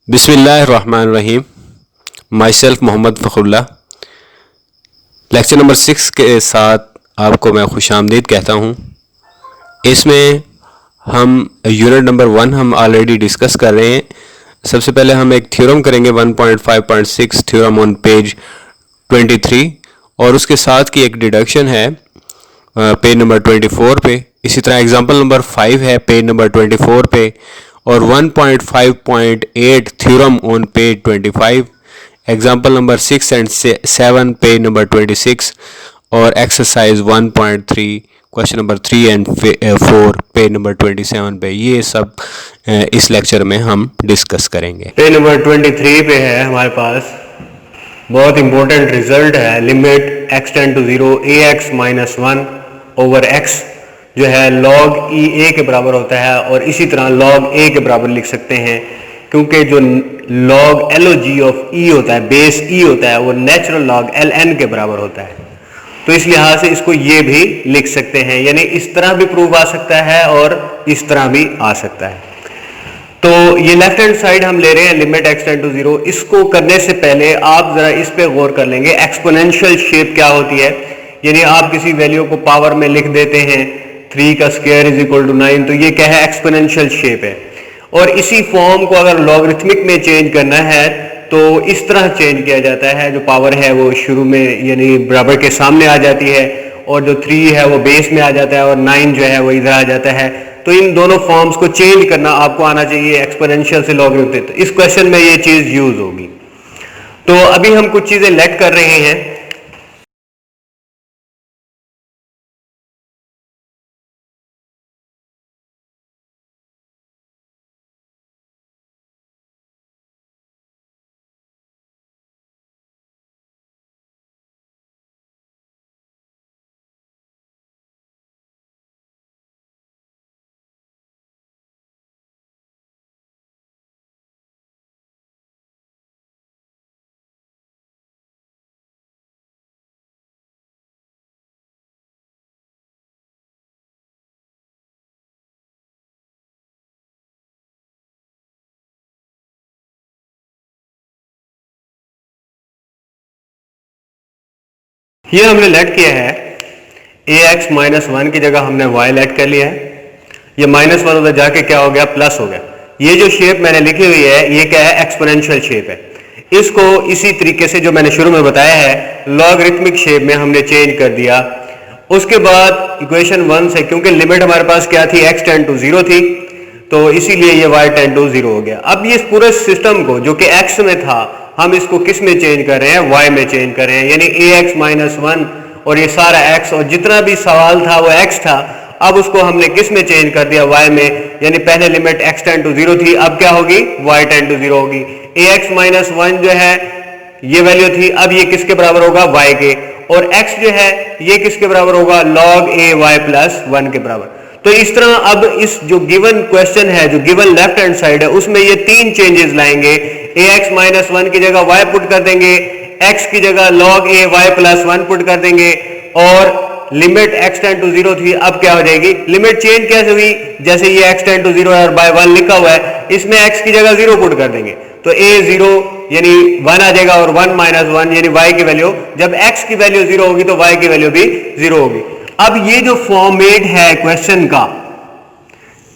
बिस्मिल्लाहिर्रहमानिर्रहीम। My self Mohammad Fakhrullah. Lecture number 6 के साथ आपको मैं खुशामदीद कहता हूँ। इसमें हम यूनिट नंबर 1 हम ऑलरेडी डिस्कस कर रहे हैं। सबसे पहले हम एक थ्योरम करेंगे 1.5.6 थ्योरम ऑन पेज 23 और उसके साथ की एक डिडक्शन है पेज नंबर 24 पे। इसी तरह एग्जांपल नंबर 5 है पेज नंबर 24 पे और 1.5.8 theorem on page 25, example number 6 and 7 page number 26 और exercise 1.3 question number 3 and 4 page number 27 पे। ये सब इस लेक्चर में हम डिस्कस करेंगे। पेज नंबर 23 पे है हमारे पास बहुत इंपॉर्टेंट रिजल्ट है। Limit x tend to 0 ax minus 1 over x जो है log e a के बराबर होता है और इसी तरह log a के बराबर लिख सकते हैं क्योंकि जो log log ऑफ e होता है, बेस e होता है, वो नेचुरल log ln के बराबर होता है। तो इस लिहाज से इसको ये भी लिख सकते हैं, यानी इस तरह भी प्रूव आ सकता है और इस तरह भी आ सकता है। तो ये लेफ्ट हैंड साइड हम ले रहे हैं लिमिट x टेंड टू 0। इसको करने से पहले आप जरा इस पे गौर कर लेंगे एक्सपोनेंशियल शेप क्या होती है। यानी आप किसी वैल्यू को पावर में लिख देते हैं 3 का स्क्वायर इज इक्वल टू 9, तो ये क्या है, एक्सपोनेंशियल शेप है। और इसी फॉर्म को अगर लॉगरिथमिक में चेंज करना है तो इस तरह चेंज किया जाता है। जो पावर है वो शुरू में यानी बराबर के सामने आ जाती है और जो 3 है वो बेस में आ जाता है और 9 जो है वो इधर आ जाता है। तो इन दोनों फॉर्म्स को चेंज करना आपको आना चाहिए एक्सपोनेंशियल से लॉगरिथमिक। तो इस क्वेश्चन में ये चीज यूज होगी। तो अभी हम कुछ चीजें लेट कर रहे हैं। ये हमने लेट किया है ax माइनस 1 की जगह हमने y लेट कर लिया है। ये माइनस 1 उधर जाके क्या हो गया, प्लस हो गया। ये जो शेप मैंने लिखी हुई है ये क्या है, एक्सपोनेंशियल शेप है। इसको इसी तरीके से जो मैंने शुरू में बताया है लॉगरिथमिक शेप में हमने चेंज कर दिया। उसके बाद इक्वेशन 1 से, क्योंकि लिमिट हमारे पास क्या थी, x टेंड टू 0 थी, तो इसीलिए ये y टेंड टू 0 हो गया। अब ये पूरे सिस्टम को जो कि x में था हम इसको किस में चेंज कर रहे हैं, y में चेंज कर रहे हैं। यानी ax माइनस 1 और ये सारा x और जितना भी सवाल था वो x था, अब उसको हमने किस में चेंज कर दिया, y में। यानी पहले लिमिट x टेंड टू 0 थी, अब क्या होगी, y टेंड टू 0 होगी। ax माइनस 1 जो है ये वैल्यू थी, अब ये किसके बराबर होगा, y के। और x जो है ये किसके बराबर होगा, log a y प्लस 1 के बराबर। तो इस तरह अब इस जो गिवन क्वेश्चन है, जो गिवन लेफ्ट हैंड साइड है, उसमें ये 3 चेंजेस लाएंगे। ax माइनस 1 की जगह y पुट कर देंगे, x की जगह log a y plus 1 put कर देंगे और लिमिट x टेंड टू 0 थी, अब क्या हो जाएगी, लिमिट चेंज कैसे हुई, जैसे ये x टेंड टू 0 है और बाय 1 लिखा हुआ है, इसमें x की जगह 0 पुट कर देंगे तो a 0 यानी 1 आ जाएगा और 1 माइनस 1 यानी y की वैल्यू, जब x की वैल्यू 0 होगी तो y की वैल्यू भी 0 होगी। अब ये जो फॉर्मेट है क्वेश्चन का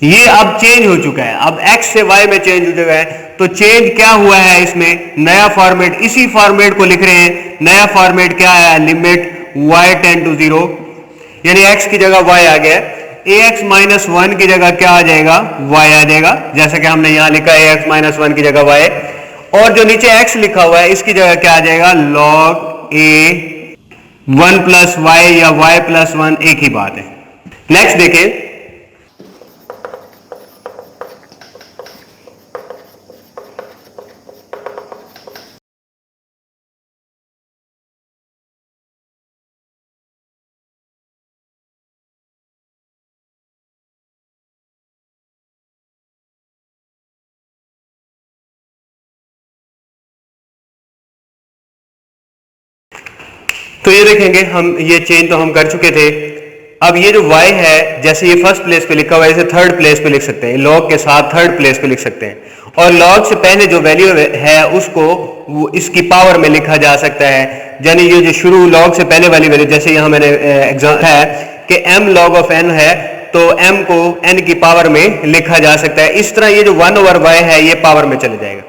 ये अब चेंज हो चुका है, अब x से y में चेंज हो चुका है। तो चेंज क्या हुआ है, इसमें नया फॉर्मेट, इसी फॉर्मेट को लिख रहे हैं। नया फॉर्मेट क्या है, लिमिट y टेंड टू 0 यानी x की जगह y आ गया, ax माइनस 1 की जगह क्या आ जाएगा, y आ जाएगा, जैसा कि हमने यहां लिखा है ax माइनस 1 की जगह y, और जो नीचे x लिखा हुआ है इसकी जगह क्या आ जाएगा, log a 1 प्लस वाई या y प्लस 1 एक ही बात है। नेक्स्ट देखें, तो ये देखेंगे हम, ये चेंज तो हम कर चुके थे। अब ये जो y है, जैसे ये फर्स्ट प्लेस पे लिखा हुआ है इसे थर्ड प्लेस पे लिख सकते हैं, लॉग के साथ थर्ड प्लेस पे लिख सकते हैं। और log से पहले जो वैल्यू है उसको इसकी पावर में लिखा जा सकता है, यानी ये जो शुरू log से पहले वाली वैल्यू, जैसे यहां मैंने एग्जाम्पल है कि m log of n है तो m को n की पावर में लिखा जा सकता है। इस तरह ये जो 1/y है ये पावर में चले जाएगा।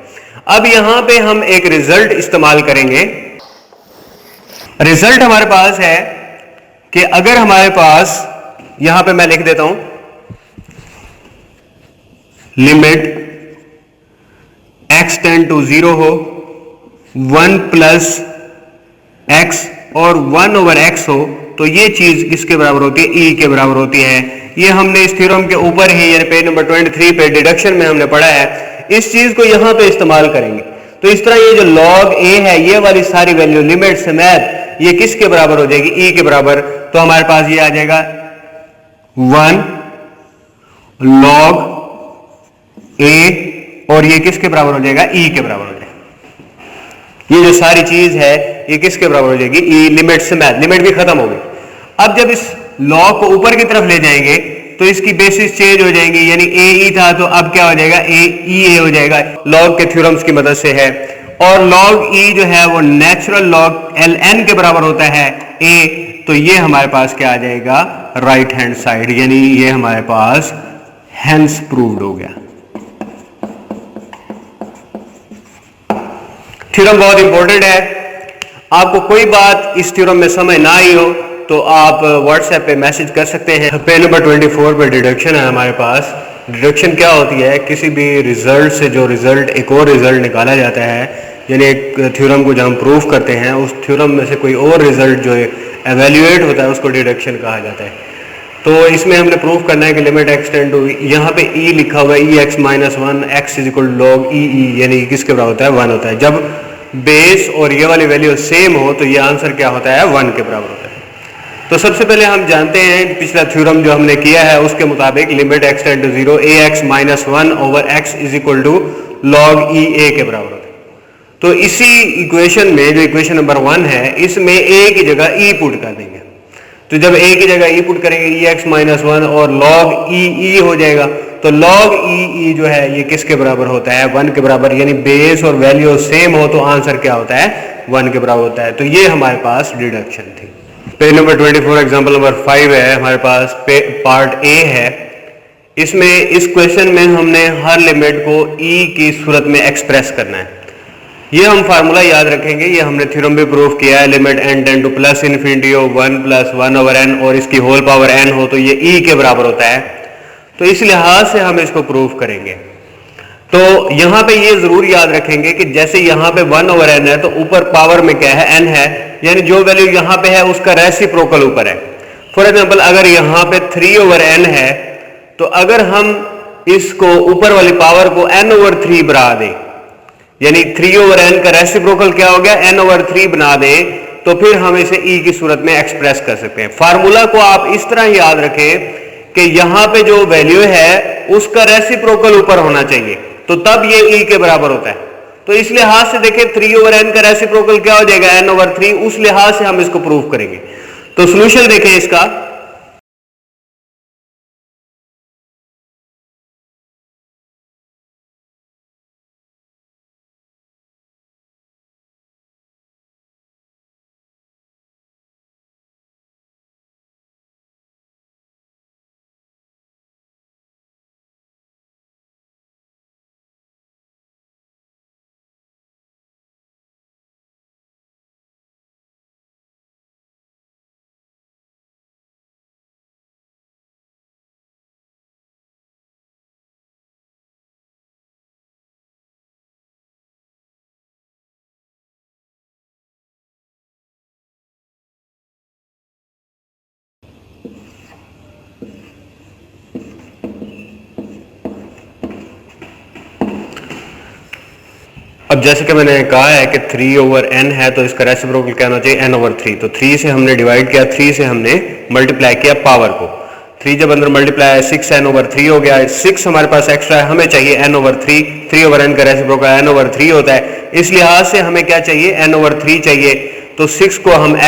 अब यहां पे हम एक रिजल्ट इस्तेमाल करेंगे। रिजल्ट हमारे पास है कि अगर हमारे पास, यहां पे मैं लिख देता हूं, लिमिट x टेंड टू 0 हो, 1 प्लस x और 1/x हो, तो ये चीज किसके बराबर होती है? e के बराबर होती है। ये हमने इस थ्योरम के ऊपर ही यानी पेज नंबर 23 पे डिडक्शन में हमने पढ़ा है। इस चीज को यहां पे इस्तेमाल करेंगे। तो इस तरह ये जो log a है, ये वाली सारी वैल्यू लिमिट समेत ये किसके बराबर हो जाएगी? e के बराबर। तो हमारे पास ये आ जाएगा 1 log a और ये किसके बराबर हो जाएगा? e के बराबर हो जाएगा। ये जो सारी चीज है ये किसके बराबर हो जाएगी? e लिमिट समेत। लिमिट भी खत्म हो गई। अब जब इस log को ऊपर की तरफ ले जाएंगे तो इसकी बेसिस चेंज हो जाएंगी, यानी a e था तो अब क्या हो जाएगा? a e a हो जाएगा। log के थ्योरम्स की मदद से है। और log e जो है वो नेचुरल log ln के बराबर होता है a, तो ये हमारे पास क्या आ जाएगा? राइट हैंड साइड, यानी ये हमारे पास हेंस प्रूव्ड हो गया। थ्योरम बहुत इंपॉर्टेंट है। आपको कोई बात इस थ्योरम में समझ ना आई हो तो आप व्हाट्सएप पे मैसेज कर सकते हैं। पेज नंबर 24 पे डिडक्शन है हमारे पास। डिडक्शन क्या होती है? किसी भी रिजल्ट से जो रिजल्ट एक और रिजल्ट निकाला जाता है, यानी एक थ्योरम को जब हम प्रूफ करते हैं उस थ्योरम में से कोई और रिजल्ट जो एवेल्युएट होता है उसको डिडक्शन कहा जाता है। तो इसमें हमने प्रूफ करना है कि लिमिट x टेंड टू, यहाँ पे e लिखा हुआ है, e(x - 1) x is equal log e e, यानी किसके बराबर होता है? 1 होता है। जब बेस और ये वाली वैल्यू सेम हो तो ये आंसर क्या होता है? 1 के बराबर होता है। तो सबसे पहले हम जानते हैं पिछला थ्योरम जो हमने किया है उसके मुताबिक limit x tend to 0 ax - 1/x is equal to log e a के बराबर होता है। तो इसी इक्वेशन में जो इक्वेशन नंबर 1 है इसमें a की जगह e पुट कर देंगे। तो जब a की जगह e पुट करेंगे e(x - 1) और log e e हो जाएगा। तो log e e जो है ये किसके बराबर होता है? 1 के बराबर, यानी बेस और वैल्यू सेम हो तो आंसर क्या होता है? 1 के बराबर होता है। तो ये हमारे पास डिडक्शन थी। पेज नंबर 24 एग्जाम्पल नंबर 5 है हमारे पास, पार्ट ए है। इसमें इस क्वेश्चन में हमने हर लिमिट को e की सूरत में एक्सप्रेस करना है। ये हम फार्मूला याद रखेंगे, ये हमने थ्योरम भी प्रूफ किया है। Limit n tend two plus infinity हो 1 + 1/n और इसकी होल पावर n हो तो ये e के बराबर होता है। तो इस लिहाज से हम इसको प्रूफ करेंगे। तो यहां पे ये जरूर याद रखेंगे कि जैसे यहां पे 1/n है तो ऊपर पावर में क्या है? n है, यानी जो वैल्यू यहां पे है उसका रेसिप्रोकल ऊपर है। फॉर एग्जांपल अगर यहां पे 3/n है तो अगर हम इसको ऊपर वाली पावर को n/3 बना दें, यानी 3/n का रेसिप्रोकल क्या हो गया? n/3 बना दें, तो फिर हम इसे e की सूरत में एक्सप्रेस कर सकते हैं। फार्मूला को आप इस तरह याद रखें कि यहां पे जो वैल्यू है उसका रेसिप्रोकल ऊपर होना चाहिए, तो तब ये e के बराबर होता है। तो इस लिहाज से देखें 3/n का रेसिप्रोकल क्या हो जाएगा? n/3। उस लिहाज से हम इसको प्रूव करेंगे। तो सॉल्यूशन देखें इसका। अब जैसे कि मैंने कहा है कि 3/n है तो इसका रेसिप्रोकल क्या होना चाहिए? n/3। तो 3 से हमने डिवाइड किया, 3 से हमने मल्टीप्लाई किया पावर को। 3 जब अंदर मल्टीप्लाई है 6n/3 हो गया। 6 हमारे पास एक्स्ट्रा है, हमें चाहिए n/3। 3/n का रेसिप्रोकल n/3 होता है। इस लिहाज से हमें क्या चाहिए? n/3 चाहिए। तो 6 को हम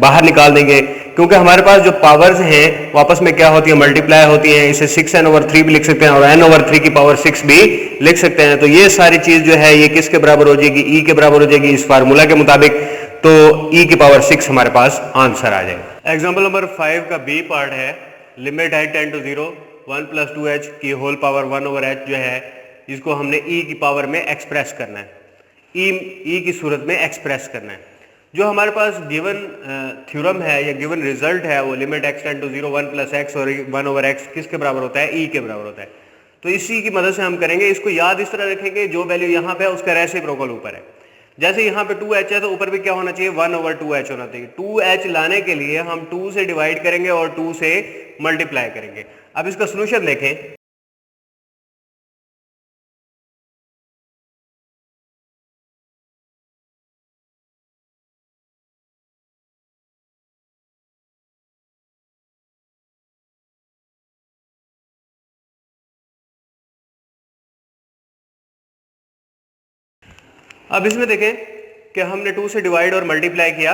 बाहर निकाल देंगे, क्योंकि हमारे पास जो पावर्स हैं वापस में क्या होती है, मल्टीप्लाई होती हैं। इसे 6n/3 भी लिख सकते हैं और n/3 की पावर 6 भी लिख सकते हैं। तो ये सारी चीज जो है ये किसके बराबर हो जाएगी, e के बराबर हो जाएगी इस फार्मूला के मुताबिक। तो e की पावर 6 हमारे पास आंसर आ जाएगा। एग्जाम्पल नंबर 5 का बी पार्ट है, लिमिट है 10 to 0 1 + 2h की होल पावर 1/h जो है इसको हमने e की पावर में एक्सप्रेस करना है, e की सूरत में एक्सप्रेस करना है। जो हमारे पास गिवन थ्योरम है या गिवन रिजल्ट है वो limit x tend to 0 1 + x और 1/x किसके बराबर होता है, e के बराबर होता है। तो इसी की मदद से हम करेंगे। इसको याद इस तरह रखेंगे, जो वैल्यू यहाँ पे है उसका रेसिप्रोकल ऊपर है। जैसे यहाँ पे 2h है तो ऊपर भी क्या होना चाहिए, 1/2h होना चाहिए। 2h लाने के लिए हम 2 से डिवाइड करेंगे और 2 से मल्टीप्लाई करेंगे। अब इसका सोल्यूशन देखें। अब इसमें देखें कि हमने 2 से डिवाइड और मल्टीप्लाई किया।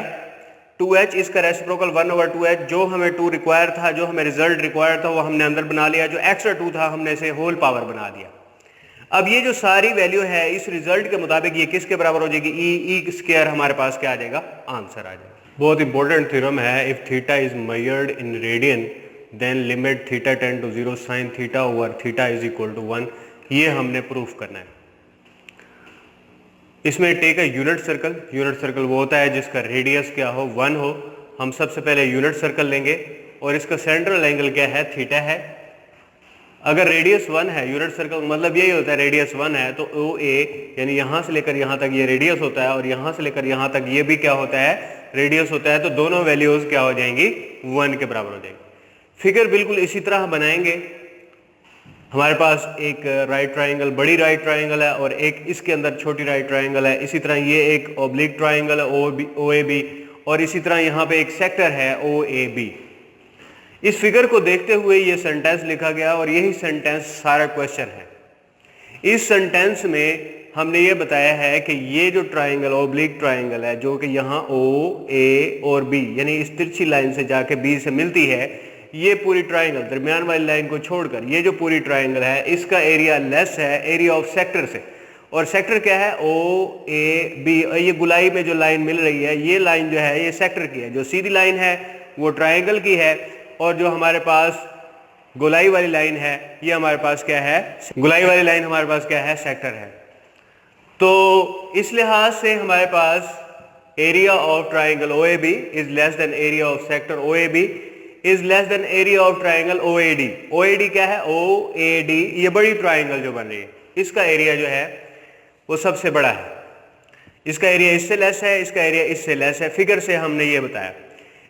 2h इसका रेसिप्रोकल 1/2h, जो हमें 2 रिक्वायर था, जो हमें रिजल्ट रिक्वायर था वो हमने अंदर बना लिया, जो एक्स्ट्रा 2 था हमने इसे होल पावर बना दिया। अब ये जो सारी वैल्यू है इस रिजल्ट के मुताबिक ये किसके बराबर हो जाएगी, e स्क्वायर हमारे पास क्या आ जाएगा, आंसर आ जाएगा। बहुत इंपॉर्टेंट थ्योरम है। If theta is measured in radian then limit theta tend to 0 sin θ/θ is equal to 1। ये हमने प्रूफ करना है। इसमें take a unit circle. Unit circle वो होता है जिसका रेडियस क्या हो, 1 हो। हम सबसे पहले यूनिट सर्कल लेंगे और इसका सेंट्रल एंगल क्या है, थीटा है। अगर रेडियस 1 है, यूनिट सर्कल मतलब यही होता है, रेडियस 1 है तो OA यानी यहां से लेकर यहां तक ये रेडियस होता है और यहां से लेकर यहां तक ये भी क्या होता है, रेडियस होता है। तो दोनों वैल्यूज क्या हो जाएंगी, 1 के बराबर हो जाएंगी। फिगर बिल्कुल इसी तरह बनाएंगे। हमारे पास एक राइट ट्राइंगल, बड़ी राइट ट्राइंगल है और एक इसके अंदर छोटी राइट ट्राइंगल है। इसी तरह ये एक ऑब्लिक ट्राइंगल है OAB और इसी तरह यहाँ पे एक सेक्टर है OAB। इस फिगर को देखते हुए ये सेंटेंस लिखा गया और यही सेंटेंस सारा क्वेश्चन है। इस सेंटेंस में हमने ये बताया है कि ये जो ट्राइंगल ऑब्लिक ट्राइंगल है जो कि यहाँ OA और B यानी इस तिरछी लाइन से जाके B से मिलती है, ये पूरी ट्राइंगल दरमियान वाली लाइन को छोड़कर ये जो पूरी ट्राइंगल है इसका एरिया लेस है एरिया ऑफ सेक्टर से। और सेक्टर क्या है, OAB। ये गुलाई में जो लाइन मिल रही है ये लाइन जो है ये सेक्टर की है, जो सीधी लाइन है वो ट्राइंगल की है और जो हमारे पास गोलाई वाली लाइन है ये हमारे पास क्या है, गोलाई वाली लाइन हमारे पास क्या है, सेक्टर है। तो इस लिहाज से हमारे पास area of triangle OAB is less than area of sector OAB is less than area of triangle OAD। OAD क्या है, OAD ये बड़ी ट्राइंगल जो बन रही है इसका एरिया जो है वो सबसे बड़ा है। इसका एरिया इससे लेस है, इसका एरिया इससे लेस है। फिगर से हमने ये बताया।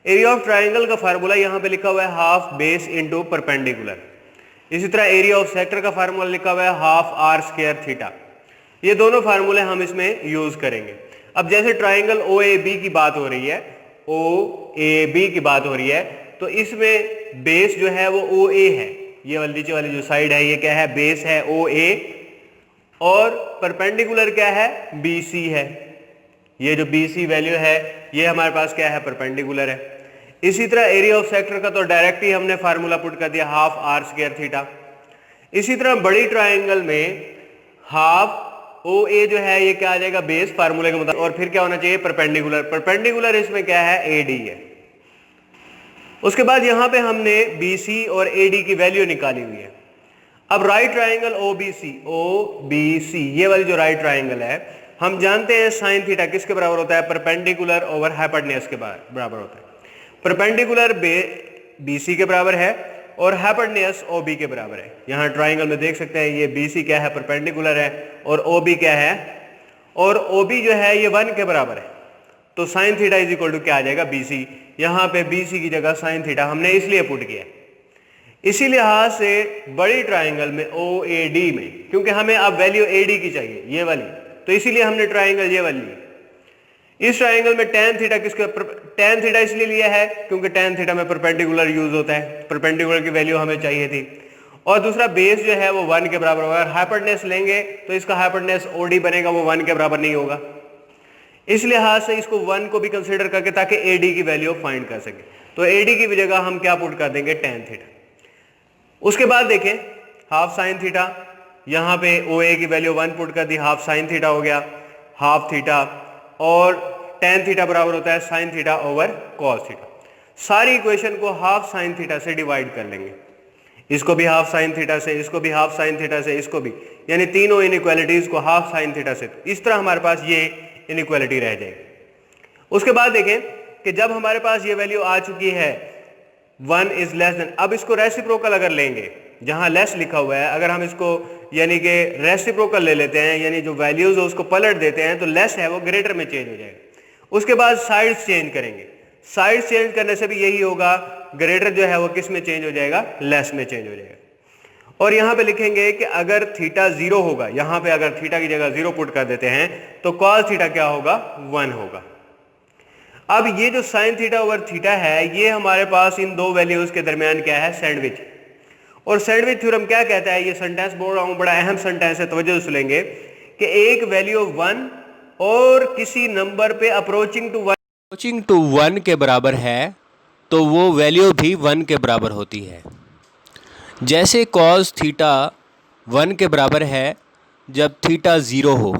एरिया ऑफ ट्राइंगल का फार्मूला यहाँ पे लिखा हुआ है हाफ बेस इंटू परपेंडिकुलर। इसी तरह एरिया ऑफ सेक्टर का फार्मूला लिखा हुआ है हाफ r² थीटा। ये दोनों फार्मूले हम इसमें यूज करेंगे। अब जैसे ट्राइंगल OAB की बात हो रही है, OAB की बात हो रही है, तो इसमें बेस जो है वो OA है। ये वाली नीचे वाली जो साइड है ये क्या है, बेस है OA और परपेंडिकुलर क्या है, BC है। ये जो BC वैल्यू है ये हमारे पास क्या है, परपेंडिकुलर है। इसी तरह एरिया ऑफ सेक्टर का तो डायरेक्ट ही हमने फार्मूला पुट कर दिया हाफ r² थीटा। इसी तरह बड़ी ट्राइंगल में हाफ OA जो है ये क्या आ जाएगा, बेस फार्मूले के मुताबिक, और फिर क्या होना चाहिए, परपेंडिकुलर। परपेंडिकुलर इसमें क्या है, AD है। उसके बाद यहां पे हमने BC और AD की वैल्यू निकाली हुई है। अब राइट ट्राइंगल OBC ये वाली जो राइट ट्राइंगल है हम जानते हैं साइन थीटा किसके बराबर होता है, परपेंडिकुलर ओवर हाइपोटेन्यूज के बराबर होता है। परपेंडिकुलर BC के बराबर है और हाइपोटेन्यूज OB के बराबर है। यहाँ ट्राइंगल में देख सकते हैं ये BC क्या है, परपेंडिकुलर है और OB क्या है, और OB जो है ये 1 के बराबर है। तो sine theta is equal to क्या आ जाएगा, BC। यहाँ पे BC की जगह साइन थीटा हमने इसलिए पुट किया। इसी लिहाज से बड़ी ट्राइंगल में OAD में, क्योंकि हमें अब वैल्यू AD की चाहिए ये वाली, तो इसीलिए हमने ट्राइंगल ये वाली ली। इस ट्राइंगल में tan थीटा किसके, tan थीटा इसलिए लिया है क्योंकि tan थीटा में परपेंडिकुलर यूज होता है, परपेंडिकुलर की वैल्यू हमें चाहिए थी। और दूसरा बेस जो है वो 1 के बराबर होगा। हाइपोटेन्यूज लेंगे तो इसका हाइपोटेन्यूज OD बनेगा, वो 1 के बराबर नहीं होगा। इस लिहाज से इसको 1 को भी कंसीडर करके ताकि AD की वैल्यू फाइंड कर सके। तो AD की जगह हम क्या पुट कर देंगे, tan थीटा। उसके बाद देखें हाफ साइन थीटा, यहां पे OA की वैल्यू 1 पुट कर दी, हाफ साइन थीटा हो गया हाफ थीटा, और tan थीटा बराबर होता है sign theta over cos theta. सारी इक्वेशन को हाफ साइन थीटा से डिवाइड कर लेंगे, इसको भी हाफ साइन थीटा से, इसको भी हाफ साइन थीटा से, इसको भी, यानी तीनों इनइक्वालिटीज को हाफ साइन थीटा से। इस तरह हमारे पास ये इनइक्वालिटी रह जाएगी। उसके बाद देखें कि जब हमारे पास ये वैल्यू आ चुकी है 1 इज लेस देन, अब इसको रेसिप्रोकल अगर लेंगे, जहां लेस लिखा हुआ है, अगर हम इसको यानी कि रेसिप्रोकल ले लेते हैं, यानी जो वैल्यूज है उसको पलट देते हैं, तो लेस है वो ग्रेटर में चेंज हो जाएगा। उसके बाद साइड्स चेंज करेंगे, साइड्स चेंज करने से भी यही होगा, ग्रेटर जो है वो किस में चेंज हो जाएगा, लेस में चेंज हो जाएगा। और यहां पे लिखेंगे कि अगर थीटा 0 होगा, यहां पे अगर थीटा की जगह 0 पुट कर देते हैं तो कॉस थीटा क्या होगा, 1 होगा। अब ये जो साइन थीटा ओवर थीटा है, ये हमारे पास इन दो वैल्यूज के दरमियान क्या है, सैंडविच। और सैंडविच थ्योरम क्या कहता है, ये सेंटेंस बोल रहा हूं, बड़ा अहम सेंटेंस है, तवज्जो से लेंगे कि एक वैल्यू 1 और किसी नंबर पे अप्रोचिंग टू 1 के बराबर है तो वो वैल्यू भी 1 के बराबर होती है। जैसे कॉस थीटा 1 के बराबर है जब थीटा 0 हो,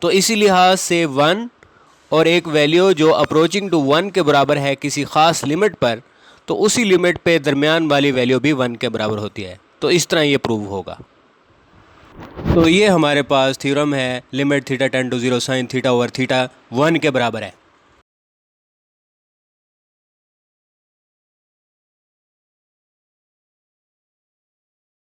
तो इसी लिहाज से 1 और एक वैल्यू जो अप्रोचिंग टू 1 के बराबर है किसी ख़ास लिमिट पर, तो उसी लिमिट पे दरमियान वाली वैल्यू भी 1 के बराबर होती है। तो इस तरह ये प्रूव होगा। तो ये हमारे पास थ्योरम है, limit theta tend to 0 sine theta over theta 1 के बराबर है।